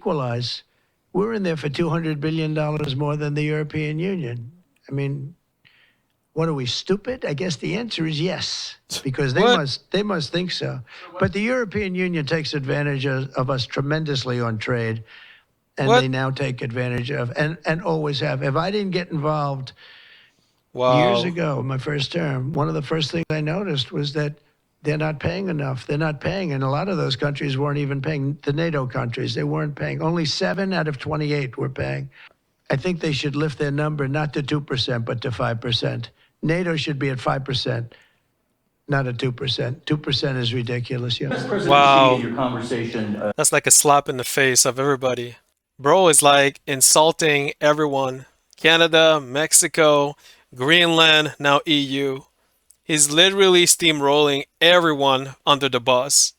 equalize. We're in there for $200 billion more than the European Union. I mean, what are we, stupid? I guess the answer is yes, because they must think so. But the European Union takes advantage of us tremendously on trade, and they now take advantage of, and always have. If I didn't get involved years ago, my first term, one of the first things I noticed was that they're not paying enough. They're not paying, and a lot of those countries weren't even paying. The NATO countries, they weren't paying. Only 7 out of 28 were paying. I think they should lift their number not to 2%, but to 5%. NATO should be at 5%, not at 2%. 2% is ridiculous. Yeah. Wow. Your conversation, that's like a slap in the face of everybody. Bro is like insulting everyone. Canada, Mexico, Greenland, now EU. He's literally steamrolling everyone under the bus.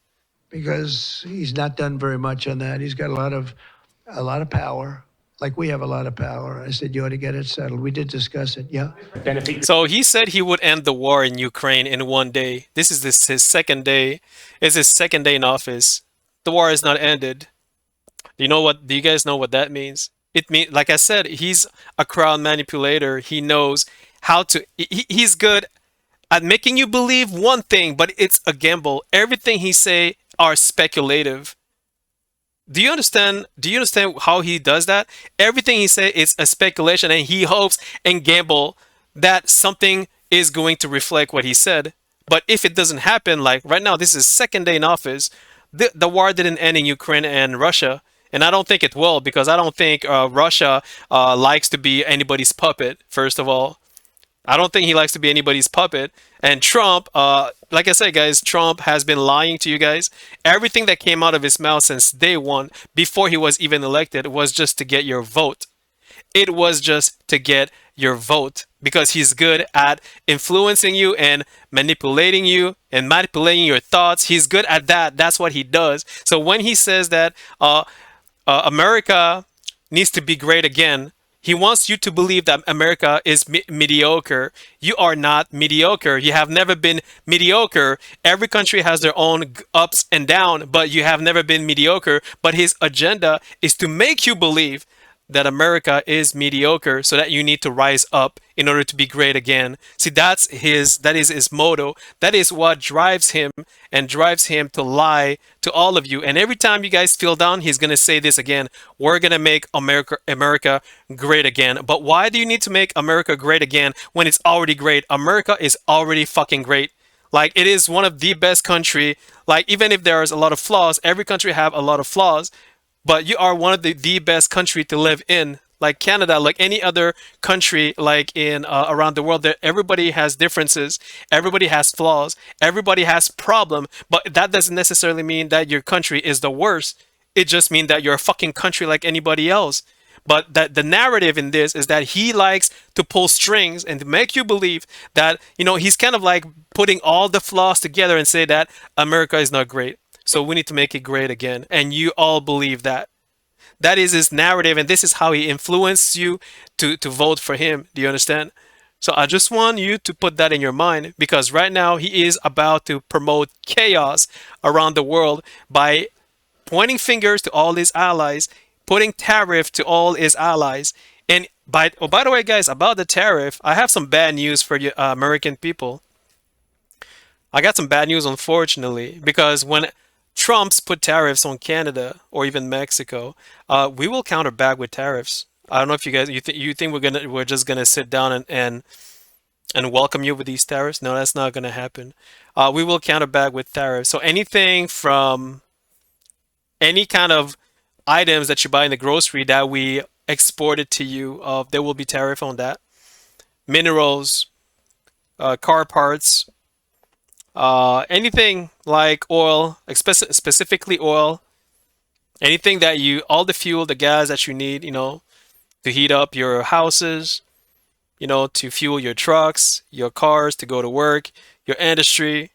Because he's not done very much on that. He's got a lot of power. Like we have a lot of power. I said, you ought to get it settled. We did discuss it, yeah. So he said he would end the war in Ukraine in one day. This is his second day. It's his second day in office. The war is not ended. Do you guys know what that means? It means, like I said, he's a crowd manipulator. He knows how to, he's good at making you believe one thing, but it's a gamble. Everything he say are speculative. Do you understand how he does that? Everything he says is a speculation, and he hopes and gamble that something is going to reflect what he said. But if it doesn't happen, like right now, this is second day in office, the war didn't end in Ukraine and Russia. And I don't think it will, because I don't think Russia likes to be anybody's puppet, first of all. I don't think he likes to be anybody's puppet. And Trump, like I said, guys, Trump has been lying to you guys. Everything that came out of his mouth since day one, before he was even elected, was just to get your vote. It was just to get your vote, because he's good at influencing you and manipulating your thoughts. He's good at that. That's what he does. So when he says that America needs to be great again, he wants you to believe that America is mediocre. You are not mediocre. You have never been mediocre. Every country has their own ups and downs, but you have never been mediocre. But his agenda is to make you believe that America is mediocre, so that you need to rise up in order to be great again. See, that is his motto. That is what drives him to lie to all of you. And every time you guys feel down, he's going to say this again: we're going to make America great again. But why do you need to make America great again when it's already great? America is already fucking great. Like, it is one of the best country. Like, even if there's a lot of flaws, every country have a lot of flaws, but you are one of the best country to live in. Like Canada, like any other country, like in around the world, that everybody has differences, everybody has flaws, everybody has problem. But that doesn't necessarily mean that your country is the worst. It just means that you're a fucking country like anybody else. But that the narrative in this is that he likes to pull strings and to make you believe that, he's kind of like putting all the flaws together and say that America is not great. So we need to make it great again. And you all believe that. That is his narrative, and this is how he influenced you to vote for him. Do you understand? So I just want you to put that in your mind, because right now he is about to promote chaos around the world by pointing fingers to all his allies, putting tariff to all his allies. And by the way, guys, about the tariff, I have some bad news for you American people. I got some bad news, unfortunately, because when Trump's put tariffs on Canada or even Mexico, we will counter back with tariffs. I don't know if you guys you think we're just gonna sit down and welcome you with these tariffs. No, that's not gonna happen. We will counter back with tariffs. So anything from any kind of items that you buy in the grocery that we exported to you, there will be tariff on that. Minerals, car parts, anything like oil, specifically oil, anything that all the fuel, the gas that you need, to heat up your houses, to fuel your trucks, your cars, to go to work, your industry,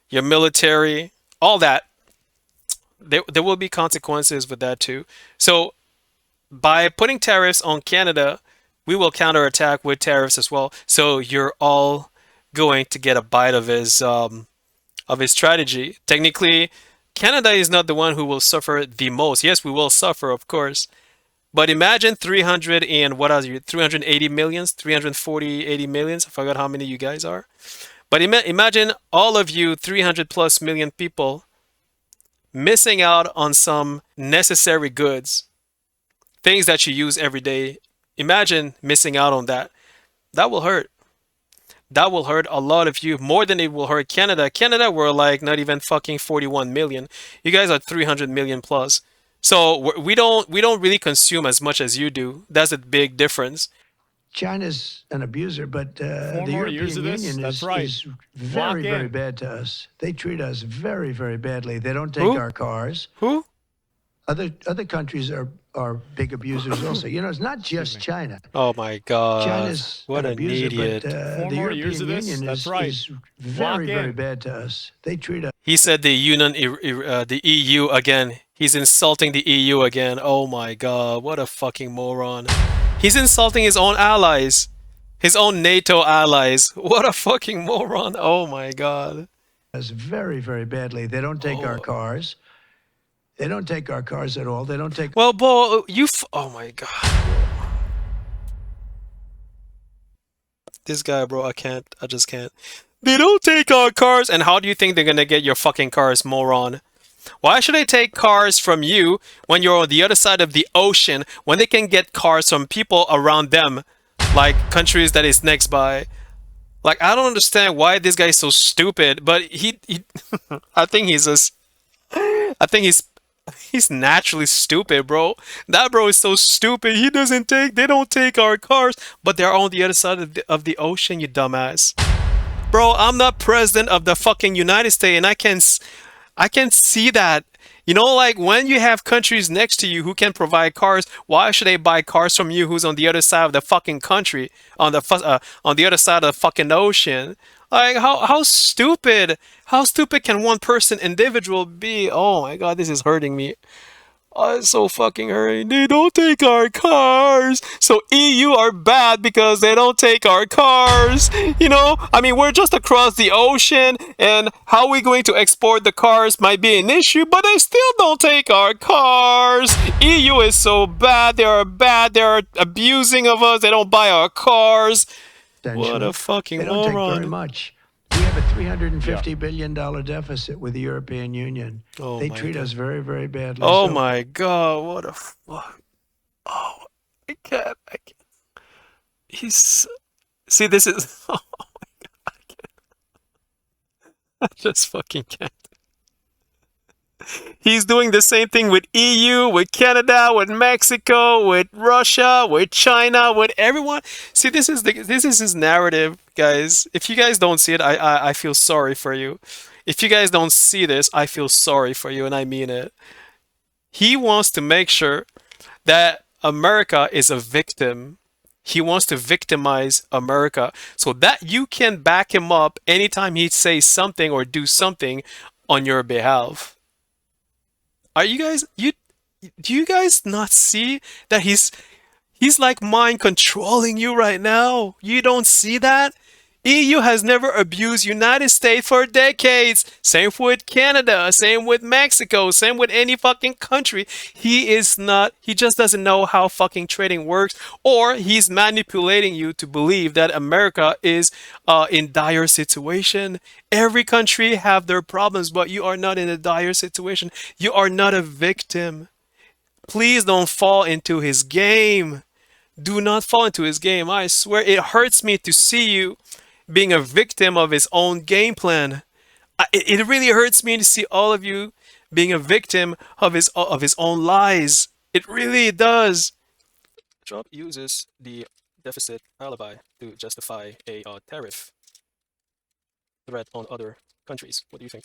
your military, all that. There will be consequences with that too. So by putting tariffs on Canada, we will counterattack with tariffs as well. So you're all going to get a bite of his strategy. Technically, Canada is not the one who will suffer the most. Yes, we will suffer, of course. But imagine 300 and what are you? 380 millions, 340, 80 millions. I forgot how many you guys are. But imagine all of you, 300 plus million people, missing out on some necessary goods, things that you use every day. Imagine missing out on that. That will hurt. That will hurt a lot of you more than it will hurt Canada. Canada, we're like not even fucking 41 million. You guys are 300 million plus. So we don't really consume as much as you do. That's a big difference. China's an abuser, but the more years European of this? Union That's is, right. is Lock very, very in. bad to us. They treat us very, very badly. They don't take Who? our cars. Who? Other countries are big abusers also. You know, it's not just China. Oh my God. China's What an an abuser, idiot. but the more years European of this? Union That's right. is very, Lock very in. bad to us. They treat us. He said the EU again. He's insulting the EU again. Oh my God, what a fucking moron. He's insulting his own allies, his own NATO allies. What a fucking moron. Oh my God. Us very, very badly. They don't take our cars. They don't take our cars at all. They don't take. Well, Bo, oh my God. This guy, bro, I can't. I just can't. They don't take our cars. And how do you think they're gonna get your fucking cars, moron? Why should they take cars from you when you're on the other side of the ocean when they can get cars from people around them, like countries that is next by? Like, I don't understand why this guy is so stupid, but he I think he's just, I think he's naturally stupid, bro. That bro is so stupid. They don't take our cars, but they're on the other side of the ocean, you dumbass. Bro, I'm not president of the fucking United States, and I can see that. You know, like when you have countries next to you who can provide cars, why should they buy cars from you who's on the other side of the fucking country, on the other side of the fucking ocean? Like how stupid can one person individual be? Oh my God, this is hurting me. Oh, it's so fucking hurting. They don't take our cars. So EU are bad because they don't take our cars. You know, I mean, we're just across the ocean, and how we going to export the cars might be an issue, but they still don't take our cars. EU is so bad. They are bad. They are abusing of us. They don't buy our cars. What a fucking They don't take very moron. much. We have a $350 billion deficit with the European Union. Oh They my treat God. us very, very badly. Oh So my God, what a fuck. Oh, I can't. He's, see, this is, oh, I just fucking can't. He's doing the same thing with EU, with Canada, with Mexico, with Russia, with China, with everyone. See, this is his narrative, guys. If you guys don't see it, I feel sorry for you. If you guys don't see this, I feel sorry for you, and I mean it. He wants to make sure that America is a victim. He wants to victimize America so that you can back him up anytime he says something or do something on your behalf. Are you guys do you guys not see that he's like mind controlling you right now? You don't see that? EU has never abused United States for decades. Same with Canada, same with Mexico, same with any fucking country. He just doesn't know how fucking trading works, or he's manipulating you to believe that America is in dire situation. Every country have their problems, but you are not in a dire situation. You are not a victim. Please don't fall into his game. Do not fall into his game. I swear it hurts me to see you being a victim of his own game plan. It really hurts me to see all of you being a victim of his own lies. It really does. Trump uses the deficit alibi to justify a tariff threat on other countries. What do you think?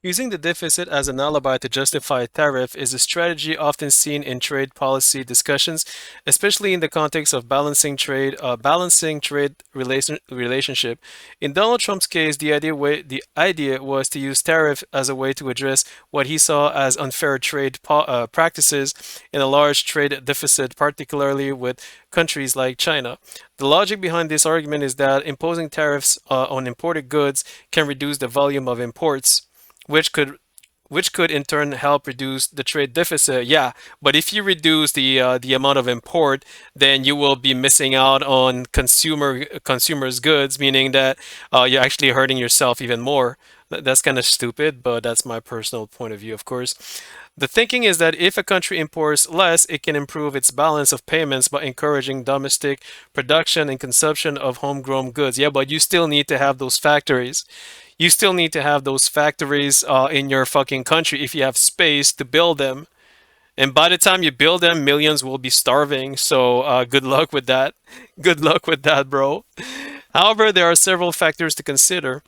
Using the deficit as an alibi to justify a tariff is a strategy often seen in trade policy discussions, especially in the context of balancing trade relationship. In Donald Trump's case, the idea was to use tariff as a way to address what he saw as unfair practices in a large trade deficit, particularly with countries like China. The logic behind this argument is that imposing tariffs on imported goods can reduce the volume of imports, which could in turn help reduce the trade deficit. Yeah, but if you reduce the amount of import, then you will be missing out on consumers' goods, meaning that you're actually hurting yourself even more. That's kind of stupid, but that's my personal point of view, of course. The thinking is that if a country imports less, it can improve its balance of payments by encouraging domestic production and consumption of homegrown goods. Yeah, but you still need to have those factories. You still need to have those factories in your fucking country if you have space to build them. And by the time you build them, millions will be starving. So good luck with that. Good luck with that, bro. However, there are several factors to consider.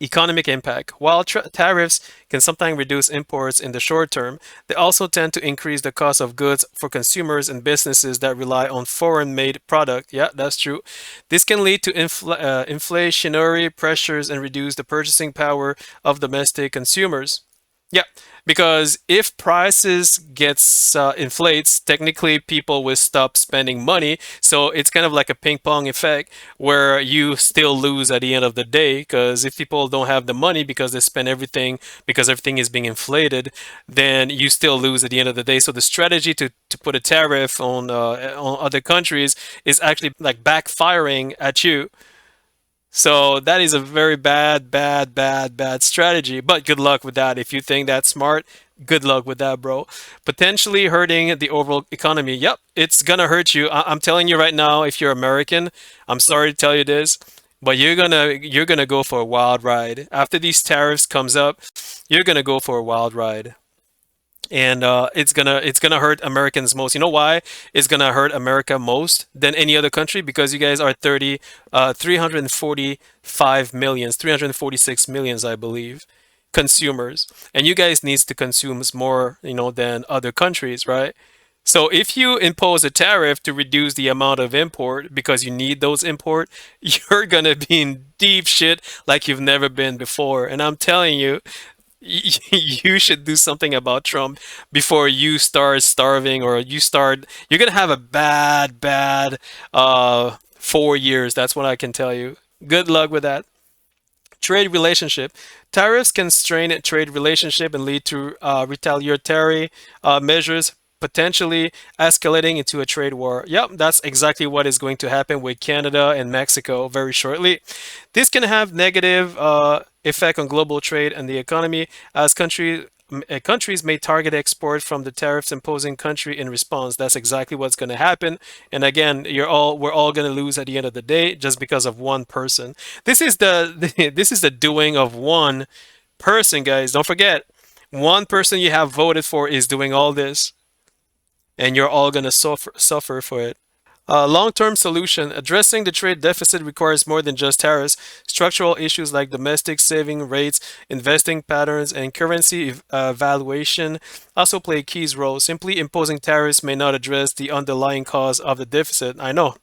Economic impact. While tariffs can sometimes reduce imports in the short term, they also tend to increase the cost of goods for consumers and businesses that rely on foreign-made product. Yeah, that's true. This can lead to inflationary pressures and reduce the purchasing power of domestic consumers. Yeah, because if prices gets inflates, technically people will stop spending money. So it's kind of like a ping pong effect where you still lose at the end of the day. Because if people don't have the money because they spend everything because everything is being inflated, then you still lose at the end of the day. So the strategy to put a tariff on other countries is actually like backfiring at you. So that is a very bad strategy. But good luck with that. If you think that's smart, good luck with that, bro. Potentially hurting the overall economy. Yep, it's gonna hurt you. I'm telling you right now, if you're American, I'm sorry to tell you this, but you're gonna go for a wild ride. After these tariffs comes up, you're gonna go for a wild ride, and it's gonna hurt Americans most. You know why it's gonna hurt America most than any other country? Because you guys are 345 millions, 346 millions, I believe, consumers, and you guys needs to consume more, than other countries, right? So if you impose a tariff to reduce the amount of import because you need those import, you're gonna be in deep shit like you've never been before. And I'm telling you, you should do something about Trump before you start starving or you're gonna have a bad 4 years. That's what I can tell you. Good luck with that. Trade relationship. Tariffs can strain a trade relationship and lead to retaliatory measures, potentially escalating into a trade war. Yep, that's exactly what is going to happen with Canada and Mexico very shortly. This can have negative effect on global trade and the economy as countries may target export from the tariffs imposing country in response. That's exactly what's going to happen. And again, we're all going to lose at the end of the day just because of one person. This is the this is the doing of one person, guys. Don't forget, one person you have voted for is doing all this, and you're all going to suffer for it. Long-term solution. Addressing the trade deficit requires more than just tariffs. Structural issues like domestic saving rates, investing patterns, and currency valuation also play a key role. Simply imposing tariffs may not address the underlying cause of the deficit. I know.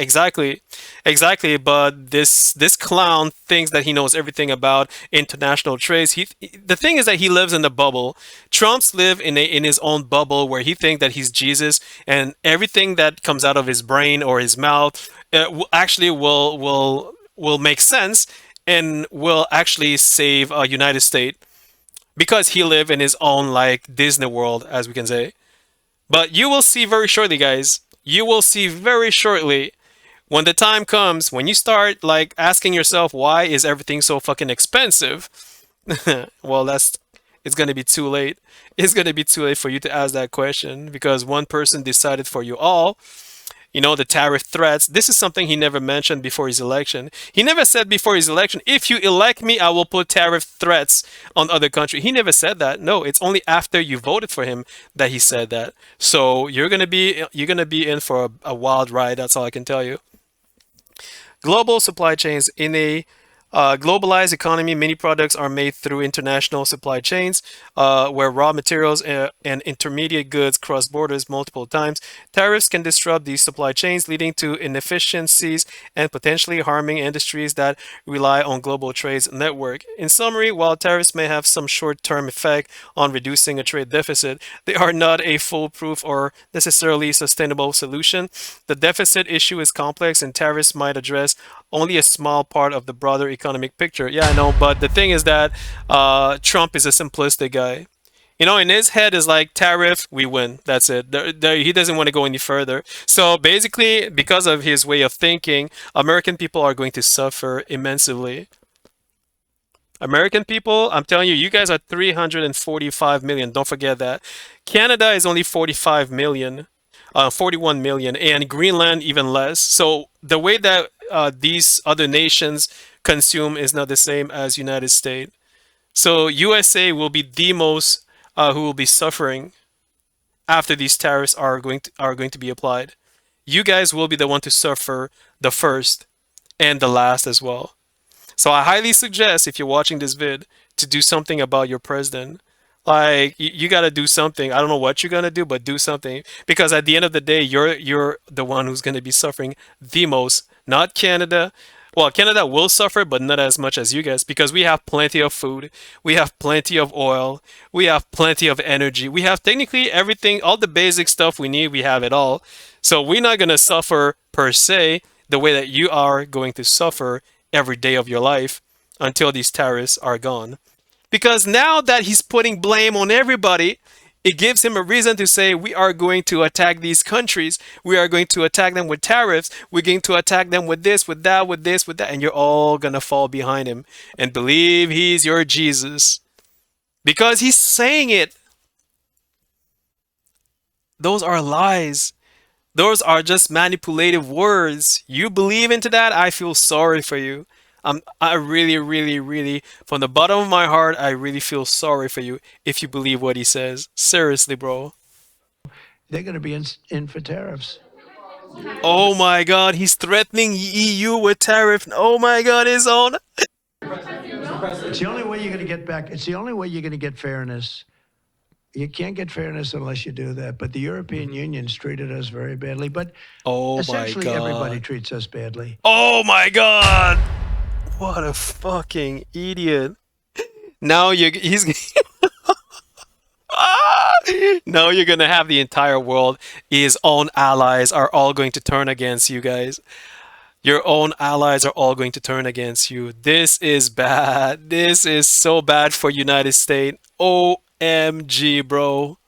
Exactly, exactly. But this clown thinks that he knows everything about international trades. The thing is that he lives in the bubble. Trump's live in his own bubble where he thinks that he's Jesus, and everything that comes out of his brain or his mouth actually will make sense and will actually save United States because he live in his own like Disney world, as we can say. But you will see very shortly, guys. You will see very shortly when the time comes when you start like asking yourself why is everything so fucking expensive. Well, it's going to be too late. It's going to be too late for you to ask that question because one person decided for you all. The tariff threats. This is something he never mentioned before his election. He never said before his election, if you elect me, I will put tariff threats on other countries. He never said that. No, it's only after you voted for him that he said that. So you're gonna be in for a wild ride. That's all I can tell you. Global supply chains. In a Globalized economy, many products are made through international supply chains, where raw materials and intermediate goods cross borders multiple times. Tariffs can disrupt these supply chains, leading to inefficiencies and potentially harming industries that rely on global trade network. In summary, while tariffs may have some short-term effect on reducing a trade deficit, they are not a foolproof or necessarily sustainable solution. The deficit issue is complex, and tariffs might address only a small part of the broader economic picture. Yeah, I know, but the thing is that Trump is a simplistic guy. You know, in his head is like tariff, we win. That's it. He doesn't want to go any further. So basically, because of his way of thinking, American people are going to suffer immensely. American people, I'm telling you, you guys are 345 million. Don't forget that. Canada is only 45 million, 41 million, and Greenland even less. So the way that these other nations consume is not the same as United States. So USA will be the most who will be suffering after these tariffs are going to be applied. You guys will be the one to suffer the first and the last as well. So I highly suggest if you're watching this vid to do something about your president. Like you got to do something. I don't know what you're gonna do, but do something because at the end of the day, you're the one who's gonna be suffering the most, not Canada. Well, Canada will suffer, but not as much as you guys because we have plenty of food, we have plenty of oil, we have plenty of energy, we have technically everything, all the basic stuff we need. We have it all, so we're not gonna suffer per se the way that you are going to suffer every day of your life until these tariffs are gone. Because now that he's putting blame on everybody, it gives him a reason to say we are going to attack these countries. We are going to attack them with tariffs. We're going to attack them with this, with that, with this, with that. And you're all going to fall behind him and believe he's your Jesus. Because he's saying it. Those are lies. Those are just manipulative words. You believe into that? I feel sorry for you. I really, really, really, from the bottom of my heart, I really feel sorry for you if you believe what he says. Seriously, bro. They're going to be in for tariffs. Oh my God, he's threatening EU with tariff. Oh my God, his own. It's the only way you're going to get back. It's the only way you're going to get fairness. You can't get fairness unless you do that. But the European Union's treated us very badly. But Oh my essentially, everybody God. treats us badly. Oh my God. What a fucking idiot. Now he's now you're gonna have the entire world. His own allies are all going to turn against you guys. Your own allies are all going to turn against you. This is bad. This is so bad for United States. OMG, bro.